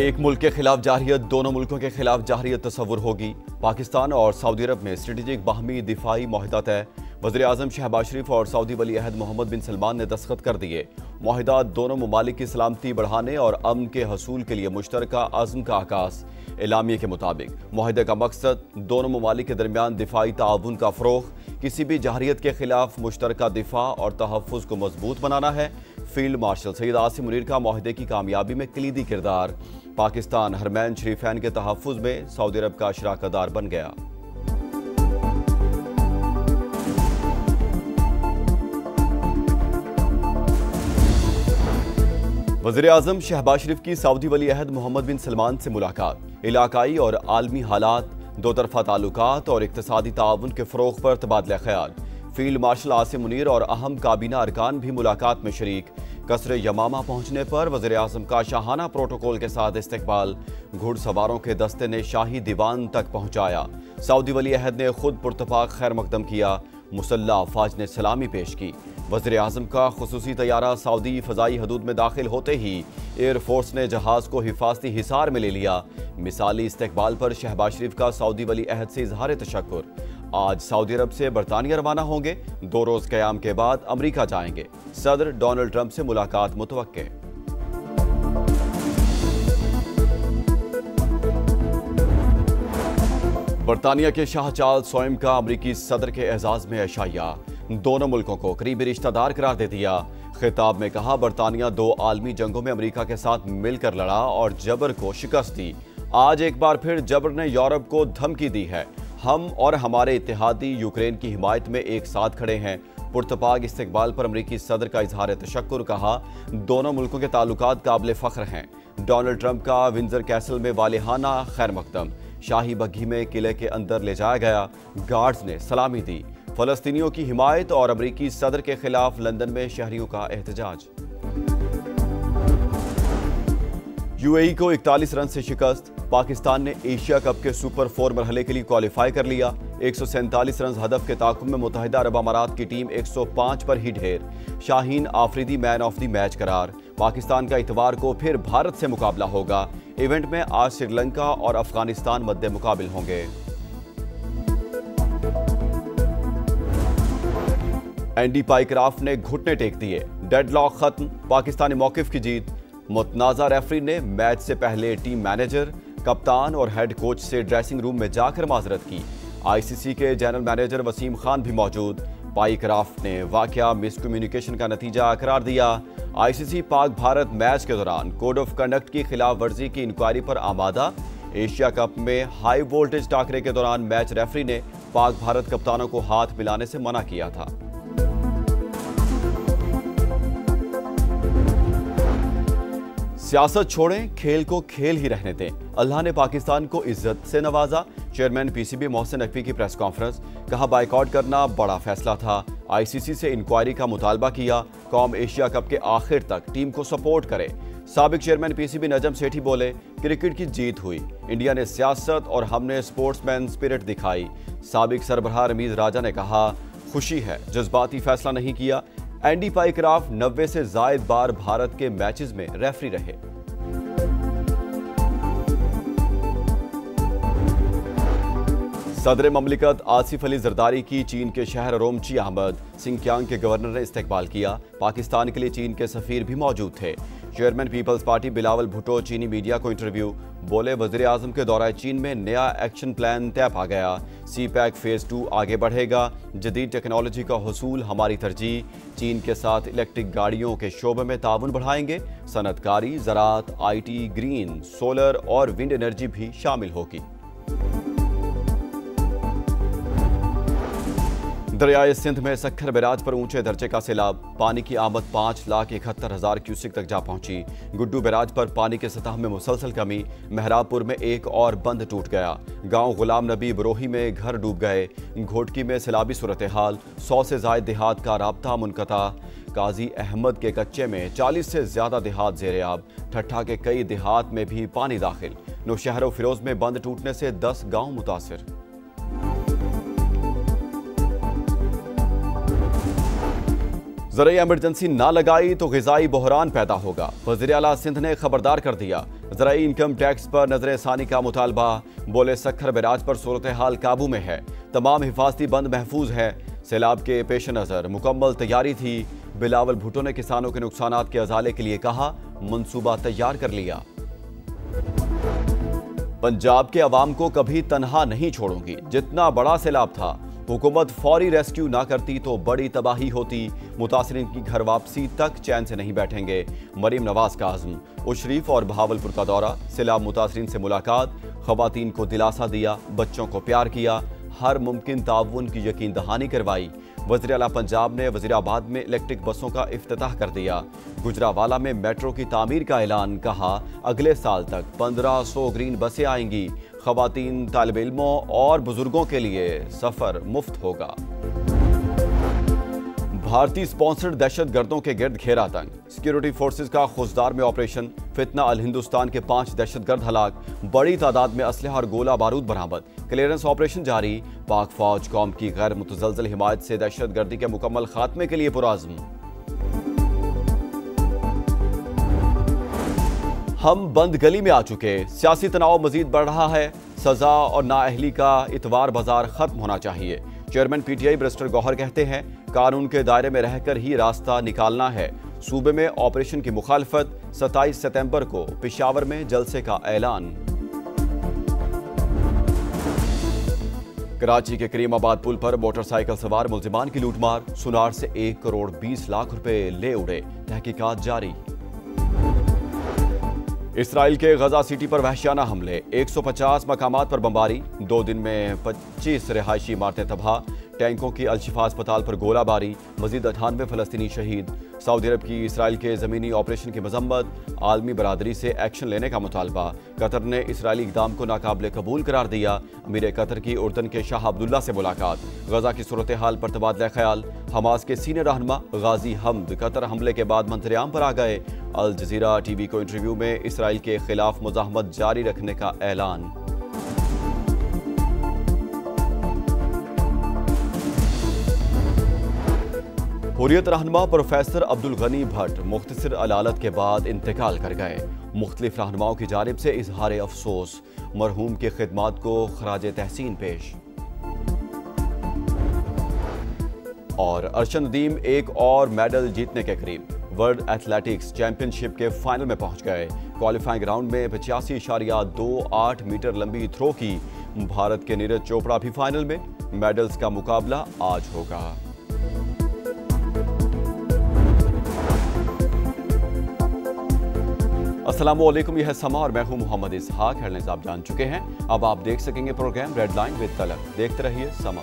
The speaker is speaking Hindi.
एक मुल्क के खिलाफ जारहियत दोनों मुल्कों के खिलाफ जारहियत तस्वुर होगी। पाकिस्तान और सऊदी अरब में स्ट्रेटेजिक बाहमी दिफाई मुआहदा तय। वज़ीर-ए-आज़म शहबाज शरीफ और सऊदी वली अहद मोहम्मद बिन सलमान ने दस्तखत कर दिए। मुआहदा दोनों ममालिक की सलामती बढ़ाने और अमन के हसूल के लिए मुश्तरका अज़्म का आगाज़। एलामिया के मुताबिक मुआहदे का मकसद दोनों ममालिक के दरमियान दिफाई ताउन का फ़रोग़, किसी भी जारहियत के खिलाफ मुश्तरका दिफा और तहफ़्फ़ुज़ को मजबूत बनाना है। फील्ड मार्शल सईद आसिम मुनीर का मुआहदे की कामयाबी में कलीदी किरदार। पाकिस्तान हरमैन शरीफैन के तहफ़्फ़ुज़ में सऊदी अरब का शराकतदार बन गया। वज़ीर-ए-आज़म शहबाज शरीफ की सऊदी वली अहद मोहम्मद बिन सलमान से मुलाकात। इलाकाई और आलमी हालात, दो तरफा ताल्लुकात और इक़्तिसादी ताउन के फ़रोग़ पर तबादला ख्याल। फील्ड मार्शल आसिम मुनीर और अहम काबीना अरकान भी मुलाकात में शरीक। कसरे यमामा पहुंचने पर वज़ीर-ए-आज़म का शाहाना प्रोटोकॉल के साथ इस्तकबाल। घुड़सवारों के दस्ते ने शाही दीवान तक पहुंचाया। सऊदी वली अहद ने खुद पुरतपाक खैर मकदम किया। मुसल्लह अफवाज ने सलामी पेश की। वज़ीर-ए-आज़म का खुसूसी तैयारा सऊदी फ़ज़ाई हदूद में दाखिल होते ही एयरफोर्स ने जहाज़ को हिफाजती हिसार में ले लिया। मिसाली इस्तकबाल पर शहबाज शरीफ का सऊदी वली अहद से इज़हार तशक्कुर। आज सऊदी अरब से बरतानिया रवाना होंगे। 2 रोज़ क़याम के बाद अमरीका जाएंगे। सदर डोनाल्ड ट्रंप से मुलाकात मुतवक्के। बरतानिया के शाह चार्ल्स सोइम का अमरीकी सदर के एजाज में एशाया। दोनों मुल्कों को करीबी रिश्तेदार करार दे दिया। खिताब में कहा, बरतानिया 2 आलमी जंगों में अमरीका के साथ मिलकर लड़ा और जबर को शिकस्त दी। आज एक बार फिर जबर ने यूरोप को धमकी दी है। हम और हमारे इत्तेहादी यूक्रेन की हिमायत में एक साथ खड़े हैं। पुरतपाक इस्तकबाल पर अमरीकी सदर का इजहार तशक्कुर। कहा, दोनों मुल्कों के ताल्लुकात काबिल फ़ख्र हैं। डोनाल्ड ट्रंप का विंजर कैसल में वालिहाना खैर मकदम। शाही बग्घी में किले के अंदर ले जाया गया। गार्ड्स ने सलामी दी। फ़लस्तीनियों की हिमायत और अमरीकी सदर के खिलाफ लंदन में शहरियों का एहतजाज। यूएई को 41 रन से शिकस्त। पाकिस्तान ने एशिया कप के सुपर 4 मरहले के लिए क्वालिफाई कर लिया। 147 रन हदफ के ताकुब में मुत्तहिदा अरब अमारात की टीम 105 पर ही ढेर। Shaheen Afridi man of the match करार। पाकिस्तान का इतवार को फिर भारत से मुकाबला होगा। इवेंट में आज श्रीलंका और अफगानिस्तान मद्दे मुकाबिल होंगे। एंडी पाइक्राफ्ट ने घुटने टेक दिए। डेडलॉक खत्म। पाकिस्तानी मौकिफ की जीत। मुतनाज़ा रेफरी ने मैच से पहले टीम मैनेजर, कप्तान और हेड कोच से ड्रेसिंग रूम में जाकर माजरत की। आईसीसी के जनरल मैनेजर वसीम खान भी मौजूद। पाइक्राफ्ट ने वाकया मिसकम्युनिकेशन का नतीजा करार दिया। आईसीसी पाक भारत मैच के दौरान कोड ऑफ कंडक्ट की खिलाफ वर्जी की इंक्वायरी पर आमादा। एशिया कप में हाई वोल्टेज टाकरे के दौरान मैच रेफरी ने पाक भारत कप्तानों को हाथ मिलाने से मना किया था। सियासत छोड़ें, खेल को खेल ही रहने दें। अल्लाह ने पाकिस्तान को इज्जत से नवाजा। चेयरमैन पीसीबी मोहसिन नकवी की प्रेस कॉन्फ्रेंस। कहा, बाइकआउट करना बड़ा फैसला था। आईसीसी से इंक्वायरी का मुतालबा किया। कौम एशिया कप के आखिर तक टीम को सपोर्ट करे। साबिक चेयरमैन पीसीबी नजम सेठी बोले, क्रिकेट की जीत हुई। इंडिया ने सियासत और हमने स्पोर्ट्समैन स्पिरिट दिखाई। साबिक सरबराह रमीज राजा ने कहा, खुशी है, जज्बाती फैसला नहीं किया। एंडी पाइक्राफ्ट 90 से जायद बार भारत के मैचेस में रेफरी रहे। सदर ममलिकत आसिफ अली जरदारी की चीन के शहर रोमची अहमद सिंकियांग के गवर्नर ने इस्तकबाल किया। पाकिस्तान के लिए चीन के सफीर भी मौजूद थे। चेयरमैन पीपल्स पार्टी बिलावल भुट्टो चीनी मीडिया को इंटरव्यू। बोले, वज़ीर-ए-आज़म के दौरे चीन में नया एक्शन प्लान तय पा गया। सी पैक फेज़ 2 आगे बढ़ेगा। जदीद टेक्नोलॉजी का हुसूल हमारी तरजीह। चीन के साथ इलेक्ट्रिक गाड़ियों के शोबे में ताउन बढ़ाएंगे। सनतकारी, ज़राअत, IT, ग्रीन, सोलर और विंड एनर्जी भी शामिल होगी। दरियाए सिंध में सखर बैराज पर ऊंचे दर्जे का सैलाब। पानी की आमद 5,71,000 क्यूसिक तक जा पहुंची। गुड्डू बैराज पर पानी की सतह में मुसलसल कमी। मेहराबपुर में एक और बंद टूट गया। गांव गुलाम नबी बरोही में घर डूब गए। घोटकी में सैलाबी सूरत हाल। 100 से जायद देहात का राब्ता मुनक़ता। काजी अहमद के कच्चे में 40 से ज्यादा देहात ज़ेर-ए-आब। ठट्ठा के कई देहात में भी पानी दाखिल। नौशहर फिरोज में बंद टूटने से 10 गाँव मुतासिर। ज़राई एमरजेंसी ना लगाई तो ग़िज़ाई बहरान पैदा होगा। वज़ीर आला सिंध ने खबरदार कर दिया। ज़राई इनकम टैक्स पर नज़र-ए-सानी का मुतालबा। बोले सखर बैराज पर सूरत हाल काबू में है। तमाम हिफाजती बंद महफूज है। सैलाब के पेश नज़र मुकम्मल तैयारी थी। बिलावल भुट्टो ने किसानों के नुकसानात के अजाले के लिए कहा, मंसूबा तैयार कर लिया। पंजाब के अवाम को कभी तनहा नहीं छोड़ूंगी। जितना बड़ा सैलाब था, हुकूमत फौरी रेस्क्यू ना करती तो बड़ी तबाही होती। मुतासरीन की घर वापसी तक चैन से नहीं बैठेंगे। मरीम नवाज का आज़म। उशरीफ और बहावलपुर का दौरा। सैलाब मुतासरीन से मुलाकात। खवातीन को दिलासा दिया, बच्चों को प्यार किया, हर मुमकिन ताउन की यकीन दहानी करवाई। वज़ीर आला पंजाब ने वज़ीराबाद में इलेक्ट्रिक बसों का इफ्तिताह कर दिया। गुजरावाला में मेट्रो की तामीर का ऐलान। कहा, अगले साल तक 1500 ग्रीन बसें आएंगी। खवातीन, तालिब इल्मों और बुजुर्गों के लिए सफ़र मुफ्त होगा। भारतीय स्पॉन्सर्ड दहशत गर्दों के गिर्द घेरा तंग। सिक्योरिटी फोर्सेज का खुजदार में ऑपरेशन। फितना अल हिंदुस्तान के 5 दहशतगर्द हलाक। बड़ी तादाद में असलहा और गोला बारूद बरामद। क्लियरेंस ऑपरेशन जारी। पाक फौज कौम की गैर मुतज़लज़ल हिमायत से दहशत गर्दी के मुकम्मल खात्मे के लिए पुरअज़्म। हम बंद गली में आ चुके। सियासी तनाव मजीद बढ़ रहा है। सजा और नाअहली का इतवार बाजार खत्म होना चाहिए। चेयरमैन पीटीआई बैरिस्टर गौहर कहते हैं, कानून के दायरे में रहकर ही रास्ता निकालना है। सूबे में ऑपरेशन की मुखालफत। 27 सितंबर को पेशावर में जलसे का ऐलान। कराची के करीमाबाद पुल पर मोटरसाइकिल सवार मुल्जिमान की लूटमार। सुनार से 1 करोड़ 20 लाख रुपए ले उड़े। तहकीकात जारी। इसराइल के गजा सिटी पर वहशियाना हमले। 150 मकामात पर बमबारी। 2 दिन में 25 रिहायशी इमारतें तबाह। टैंकों की अल-शिफा अस्पताल पर गोलाबारी। मजीद 98 फलस्तीनी शहीद। सऊदी अरब की इसराइल के ज़मीनी ऑपरेशन की मजम्मत। आलमी बरादरी से एक्शन लेने का मुतालबा। कतर ने इसराइली इक़दाम को नाकाबिले कबूल करार दिया। अमीर कतर की उर्दन के शाह अब्दुल्ला से मुलाकात। गजा की सूरत हाल पर तबादला ख्याल। हमास के सीनियर रहनुमा गाजी हमद कतर हमले के बाद मंजरेआम पर आ गए। अल जज़ीरा टीवी को इंटरव्यू में इसराइल के खिलाफ मुज़ाहमत जारी रखने का ऐलान। हुर्रियत रहनुमा प्रोफेसर अब्दुल गनी भट्ट मुख्तसर अलालत के बाद इंतकाल कर गए। मुख्तलिफ रहनुमाओं की जानिब से इजहार अफसोस। मरहूम की खिदमात को खराज तहसीन पेश। और अर्शद नदीम एक और मेडल जीतने के करीब। वर्ल्ड एथलेटिक्स चैंपियनशिप के फाइनल में पहुंच गए। क्वालिफाइंग राउंड में 85.28 मीटर लंबी थ्रो की भारत के नीरज चोपड़ा भी फाइनल में। मेडल्स का मुकाबला आज होगा। अस्सलामुअलैकुम, यह है समा और मैं हूं मोहम्मद इसहाक। हेडलाइंस आप जान चुके हैं। अब आप देख सकेंगे प्रोग्राम रेड लाइन विद तलब। देखते रहिए समा।